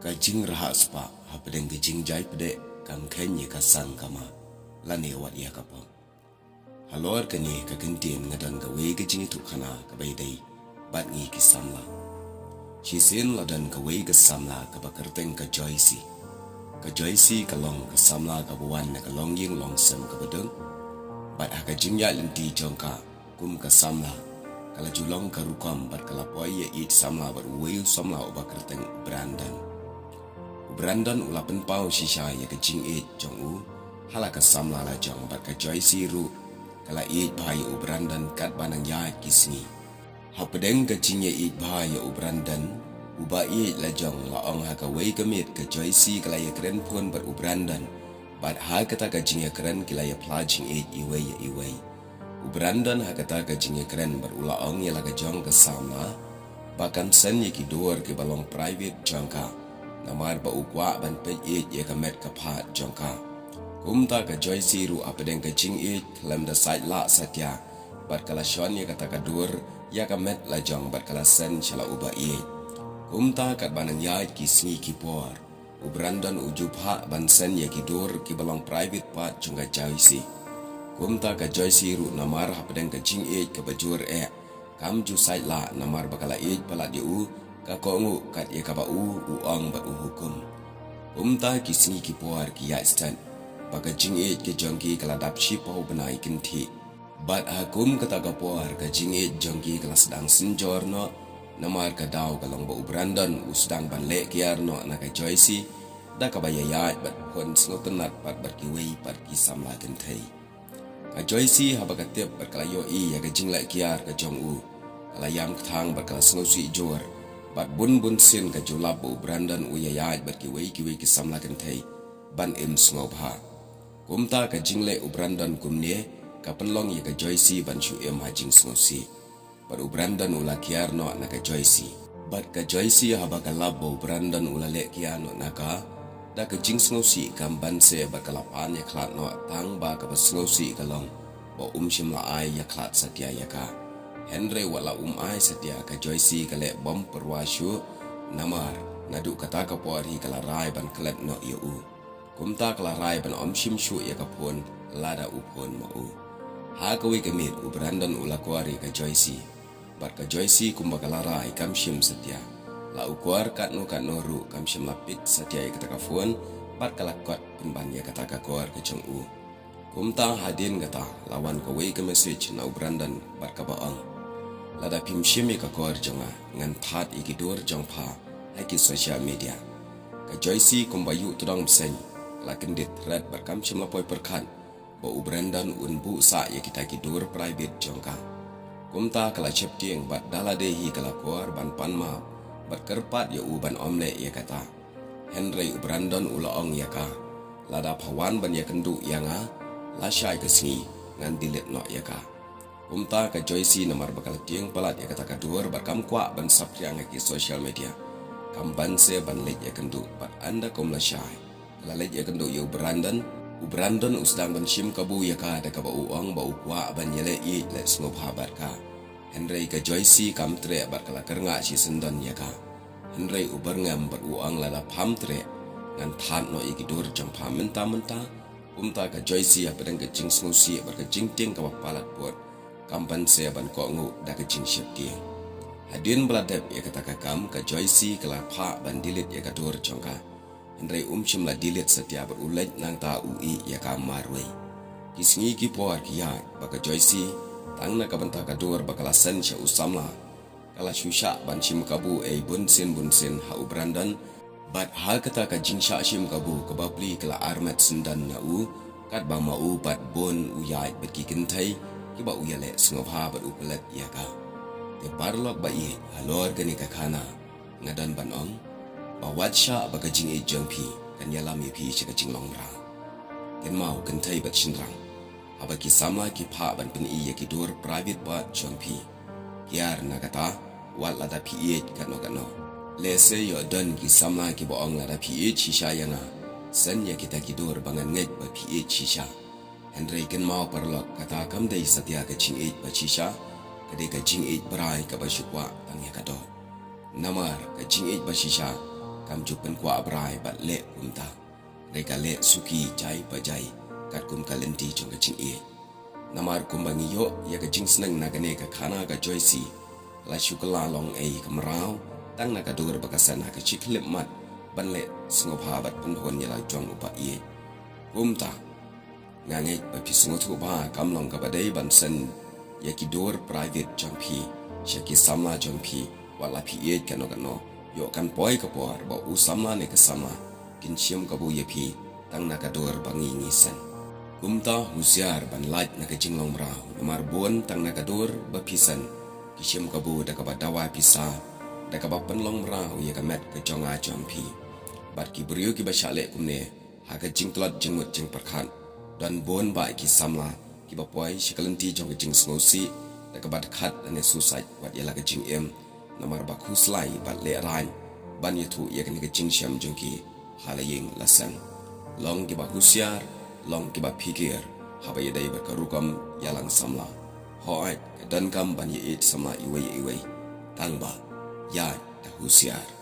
Kajing rahas pa hapdeng kajing jai pede kam kenye kasang kama lane wat ya kapam. Halor kani kagentin ngadan gawe kajing itu kana kabaydai bat ngi kisamla. Chisin ladan gawe kasamla kabakerteng ka joysi. Ka joysi kalong kasamla kabuan na kalong ying long sem kabadeng. Bat hakajing ya linti jongka kum kasamla. Kala julong karukam bat kalapoy ya it samla bat uwayu samla obakerteng Brandon. Brandon ulapan pau shisha ya kajing it jong u hala kasamla la jong bat ka joysi ru kala it bhai u Brandon kat banang ya kisni. Hapedeng kajing ya it bhai ya u Brandon uba it la jong la ong ha ka wei kamit ka joysi kala ya kren pun bat u Brandon bat ha kata kajing ya kren kila ya plajing it iwei ya iwei. U Brandon ha kata kajing ya kren bat ula ong ya la ka jong kasamla bahkan sen ya ki dor ke balong private jongka. Namar ba ukwa ban pe it ya kamet kapat jongka. Kumta ka joysi ru apedeng kajing it lem da side la satya bat kala shon ya kata kadur ya kamet la jong bat kala sen shala uba it. Kumta kat banang ya ki sngi ki por. U Brandon ujubha ban sen ya ki dur ki balong private part jongka joysi. Kumta ka joysi ru namar apedeng kajing it ka bajur kam ju side la namar bakala it pala di u kakongu kat ya kaba uang bat hukum. Umta kisni ki puar ki ya stan. Baka jing it ke jongki kala dapshi pau benai kinti. Bat hakum kata ka puar ka jing it jongki kala sedang sinjor no. Namar ka daw kalong ba Brandon usdang ban le kiar no na ka joysi. Da ka bayayat bat pon snotenat bat berkiwei bat ki samla kintai. Ka joysi habaka tip bat kala yo ya ka jing la kiar ka jong u. Kala yam ktang bat kala snosi jor. Bat bun sin ka julab u Brandon uyayat bat ki samla kentai ban im snobha. Kumta ka jingle u Brandon kumne ka penlong ya ka joysi ban shu im hajing snosi. Bat u Brandon ula kiar no na ka joysi. Bat ka joysi haba ka lab u Brandon ula le kiar no na ka da ka jing snosi kam ban se bat kalapan ya klat no tang ba ka snosi kalong ba shim la ai ya klat satya ya ka. Henry wala ai setia ka joysi kale bom perwasyu namar nadu kata ka pori kala rai ban klet no yu. Kumta kala rai ban shim shu ya ka pon lada upon ma u. Ha ka wi kamit u Brandon ula kwari ka joysi. Bat ka joysi kumba kala rai kam shim setia. La u kwar kat no ru kam shim lapit setia ya kata ka phone bat kala kot penban ya kata ka kwar ka jong u. Kumta hadin kata lawan ka wi ka message na u Brandon bat ka baang. Lada pim shimi ka kor jonga ngan phat ikidur jong pha haki social media. Ka joysi kumbayu tudong sen la kendit red berkam shimla poi perkan ba u Brandon unbu sa ya kita kidur private jongka. Kumta kala chepting bat dala dehi kala kor ban panma bat kerpat ya u ban omle ya kata. Henry u Brandon ulaong ya ka. Lada pawan ban ya kendu ya nga la syai kesingi ngan dilit no ya ka. Kumta ka joysi namar bakal tiang palat ya kata kadur bakam kwa ban sapryang ki social media. Kam ban se ban lej ya kendu bat anda kom la syai. Kala lej ya kendu ya u Brandon usdang ban shim kabu ya ka da ka ba uang ba ukwa ban yele i let sngop habar ka. Henry ka joysi kam tre bat kala kernga si sendan ya ka. Henry u berngam bat uang la pam tre ngan than no ikidur jang pam menta. Kumta ka joysi ya pedang ke jing snusi bat ka jing ting ka palat buat kampan se ban ko ngu da ka jing ship ti. Hadin beladep ya kata ka kam ka joysi kala pha ban dilit ya ka dur jongka. Henry shim la dilit setia berulaj nang ta ui ya ka marwei. Kisngi ki por ki ya baka joysi tang na ka banta ka dur bakala sen sha usamla. Kala shusha ban shim kabu bun sin ha u Brandon bat ha kata ka jing sha shim kabu ka babli kala armat sendan na u kat ba ma u bat bon u ya bet ki kintai kiba uyale sngobha bat upelet ya ka. Te parlok ba i halor gani ka kana ngadan ban ong ba watsha ba ka jing e jongpi kan ya lam pi che ka jing long ra. Ken mau kan thai bat shinrang. Aba ki samla ki pha ban pin i ya ki dur private ba jongpi. Kiar na kata wat la da pi e kan no. Le se yo don ki samla ki ba ong la da pi e chisha yana. Sen ya kita ki dur bangan ngai ba pi e chisha. Henry ken mau perlok kata kam dei satya ka jing e ba chisha ka dei ka jing e brai ka ba shukwa tang ya ka do. Namar ka jing e ba shisha kam jupen kwa abrai bat le kumta reka le suki jai pajai kat kum kalenti jong ka ching e namar kumbangi yo ya ka jing snang na gane ka khana ka joisi la shukala long ei kamrao tang na ka dur bakasan ha ka chiklip mat ban le singopha bat pun hon ya la jong upa e kumta ngange ba pi singotu ba kam long ka badai ban sen ya ki dur private jampi shaki samla jampi wala pi e kano yo kan poi ka por ba u samla ne ka sama kin chiam ka bu ye pi tang na ka dur bangi ni sen kumta husiar ban lait na ka jinglong rao namar bon tang na ka dur ba pisan ki chiam ka bu da ka ba dawa pisa da ka ba penlong rao ye ka met ka jonga jampi bat ki brio ki ba shale kumne ha ka jingklot jingmut jing perkhan dan bon ba ki samla ki ba poi shikalanti jong ka jing snosi da ka ba khat ane suicide wat ye la ka jing em namar ba khuslai bat le ran ban ye thu ye kan ka jing sham jong ki halaying lasan long ki ba husiar long ki ba pikir haba ye dai ba karukam yalang samla hoat dan kam ban ye it samla iwe tang ba ya da husiar